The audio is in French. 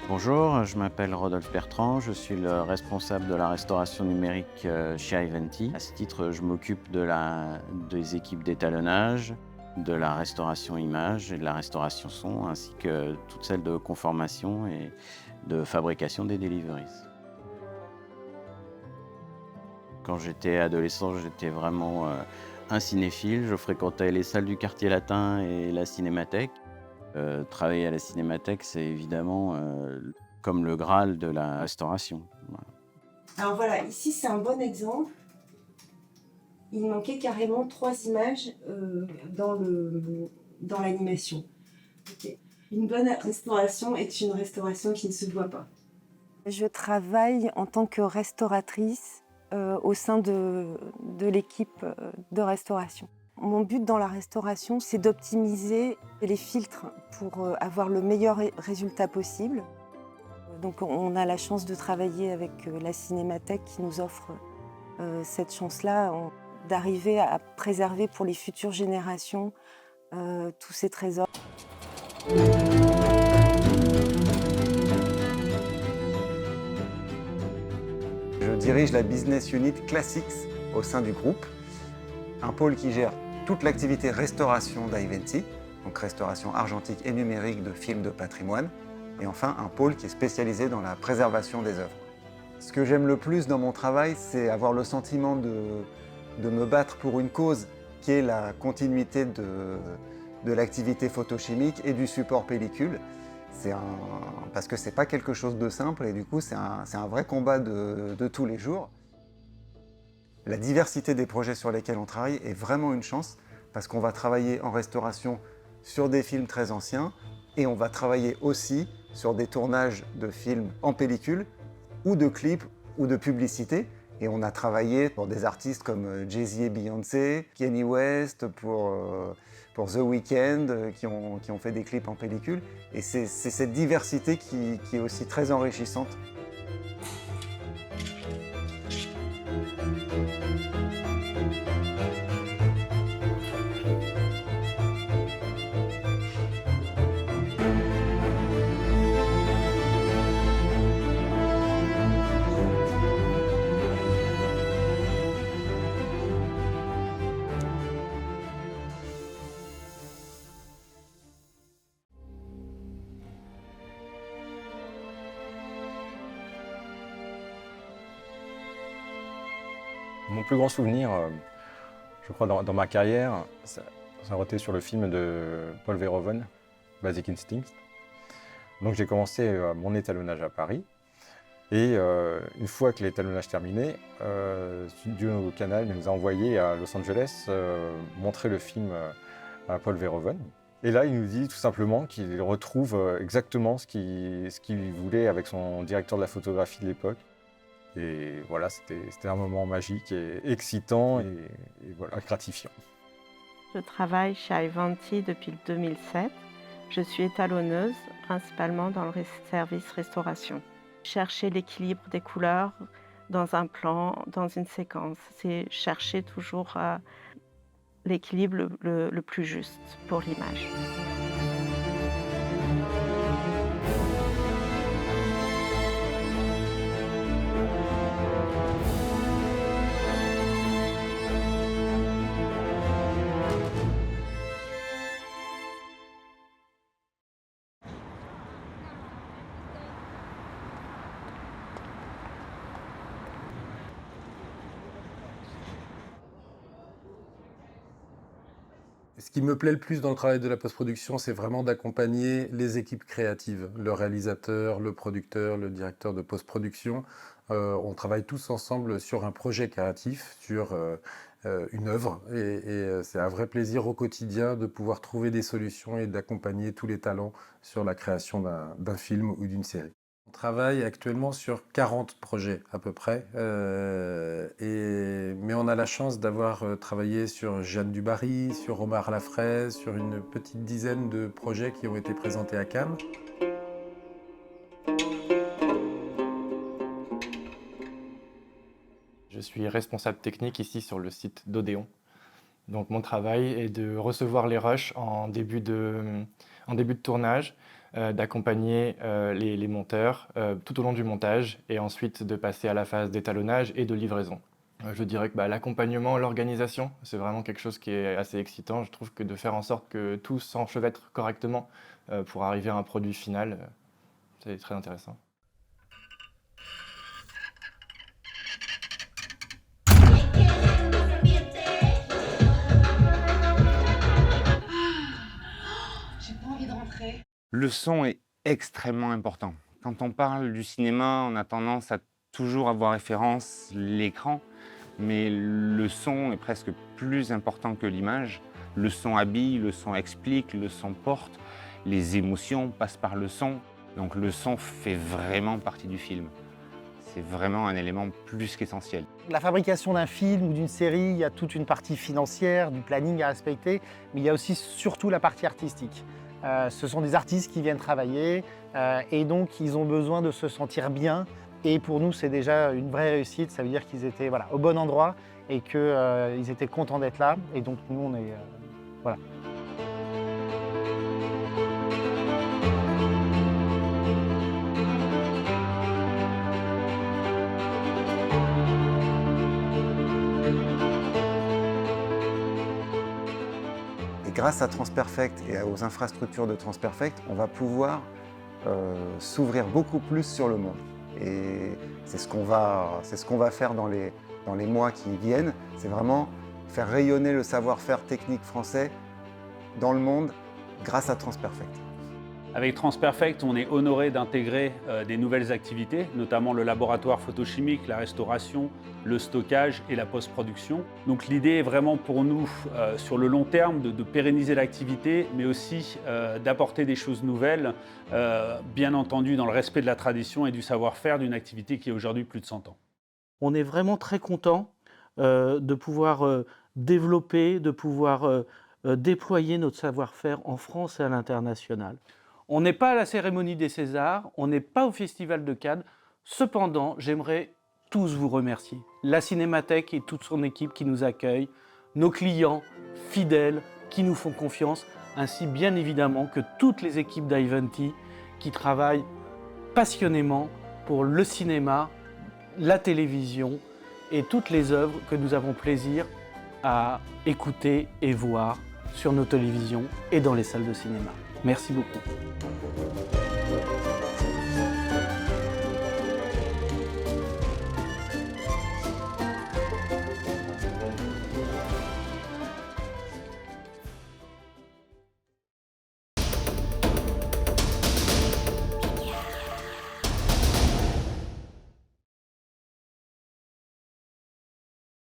Bonjour, je m'appelle Rodolphe Bertrand, je suis le responsable de la restauration numérique chez Ivanti. À ce titre, je m'occupe des équipes d'étalonnage, de la restauration image et de la restauration son, ainsi que toutes celles de conformation et de fabrication des deliveries. Quand j'étais adolescent, j'étais vraiment un cinéphile. Je fréquentais les salles du quartier latin et la cinémathèque. Travailler à la cinémathèque, c'est évidemment comme le Graal de la restauration. Voilà. Alors voilà, ici c'est un bon exemple. Il manquait carrément 3 images dans l'animation. Ok. Une bonne restauration est une restauration qui ne se voit pas. Je travaille en tant que restauratrice au sein de l'équipe de restauration. Mon but dans la restauration, c'est d'optimiser les filtres pour avoir le meilleur résultat possible. Donc on a la chance de travailler avec la Cinémathèque qui nous offre cette chance-là, d'arriver à préserver pour les futures générations tous ces trésors. Je dirige la Business Unit Classics au sein du groupe, un pôle qui gère toute l'activité restauration d'Ivanti, donc restauration argentique et numérique de films de patrimoine, et enfin un pôle qui est spécialisé dans la préservation des œuvres. Ce que j'aime le plus dans mon travail, c'est avoir le sentiment de me battre pour une cause qui est la continuité de l'activité photochimique et du support pellicule. Parce que c'est pas quelque chose de simple et du coup c'est un vrai combat de tous les jours. La diversité des projets sur lesquels on travaille est vraiment une chance parce qu'on va travailler en restauration sur des films très anciens et on va travailler aussi sur des tournages de films en pellicule ou de clips ou de publicités. Et on a travaillé pour des artistes comme Jay-Z et Beyoncé, Kanye West, pour The Weeknd, qui ont fait des clips en pellicule. Et c'est cette diversité qui est aussi très enrichissante. Mon plus grand souvenir, je crois, dans ma carrière, ça aurait été sur le film de Paul Verhoeven, Basic Instinct. Donc j'ai commencé mon étalonnage à Paris. Et une fois que l'étalonnage terminé, Studio Canal nous a envoyé à Los Angeles montrer le film à Paul Verhoeven. Et là, il nous dit tout simplement qu'il retrouve exactement ce qu'il voulait avec son directeur de la photographie de l'époque. Et voilà, c'était un moment magique et excitant et voilà, gratifiant. Je travaille chez Ivanti depuis 2007. Je suis étalonneuse, principalement dans le service restauration. Chercher l'équilibre des couleurs dans un plan, dans une séquence, c'est chercher toujours l'équilibre le plus juste pour l'image. Ce qui me plaît le plus dans le travail de la post-production, c'est vraiment d'accompagner les équipes créatives, le réalisateur, le producteur, le directeur de post-production. On travaille tous ensemble sur un projet créatif, sur une œuvre. Et c'est un vrai plaisir au quotidien de pouvoir trouver des solutions et d'accompagner tous les talents sur la création d'un film ou d'une série. On travaille actuellement sur 40 projets à peu près, mais on a la chance d'avoir travaillé sur Jeanne du Barry, sur Omar Lafraise, sur une petite dizaine de projets qui ont été présentés à Cannes. Je suis responsable technique ici sur le site d'Odéon. Donc mon travail est de recevoir les rushs en début de tournage, d'accompagner les monteurs tout au long du montage et ensuite de passer à la phase d'étalonnage et de livraison. Je dirais que l'accompagnement, l'organisation, c'est vraiment quelque chose qui est assez excitant. Je trouve que de faire en sorte que tout s'enchevêtre correctement pour arriver à un produit final, c'est très intéressant. Le son est extrêmement important. Quand on parle du cinéma, on a tendance à toujours avoir référence l'écran, mais le son est presque plus important que l'image. Le son habille, le son explique, le son porte, les émotions passent par le son. Donc le son fait vraiment partie du film. C'est vraiment un élément plus qu'essentiel. La fabrication d'un film ou d'une série, il y a toute une partie financière, du planning à respecter, mais il y a aussi surtout la partie artistique. Ce sont des artistes qui viennent travailler et donc ils ont besoin de se sentir bien. Et pour nous, c'est déjà une vraie réussite. Ça veut dire qu'ils étaient au bon endroit et qu'ils étaient contents d'être là. Et donc nous, on est... voilà. Grâce à Transperfect et aux infrastructures de Transperfect, on va pouvoir s'ouvrir beaucoup plus sur le monde. Et c'est ce qu'on va faire dans les mois qui viennent. C'est vraiment faire rayonner le savoir-faire technique français dans le monde grâce à Transperfect. Avec Transperfect, on est honoré d'intégrer des nouvelles activités, notamment le laboratoire photochimique, la restauration, le stockage et la post-production. Donc l'idée est vraiment pour nous, sur le long terme, de pérenniser l'activité, mais aussi d'apporter des choses nouvelles, bien entendu dans le respect de la tradition et du savoir-faire d'une activité qui a aujourd'hui plus de 100 ans. On est vraiment très content de pouvoir développer, de pouvoir déployer notre savoir-faire en France et à l'international. On n'est pas à la cérémonie des Césars, on n'est pas au Festival de Cannes. Cependant, j'aimerais tous vous remercier. La Cinémathèque et toute son équipe qui nous accueille, nos clients fidèles qui nous font confiance, ainsi bien évidemment que toutes les équipes d'I20 qui travaillent passionnément pour le cinéma, la télévision et toutes les œuvres que nous avons plaisir à écouter et voir sur nos télévisions et dans les salles de cinéma. Merci beaucoup.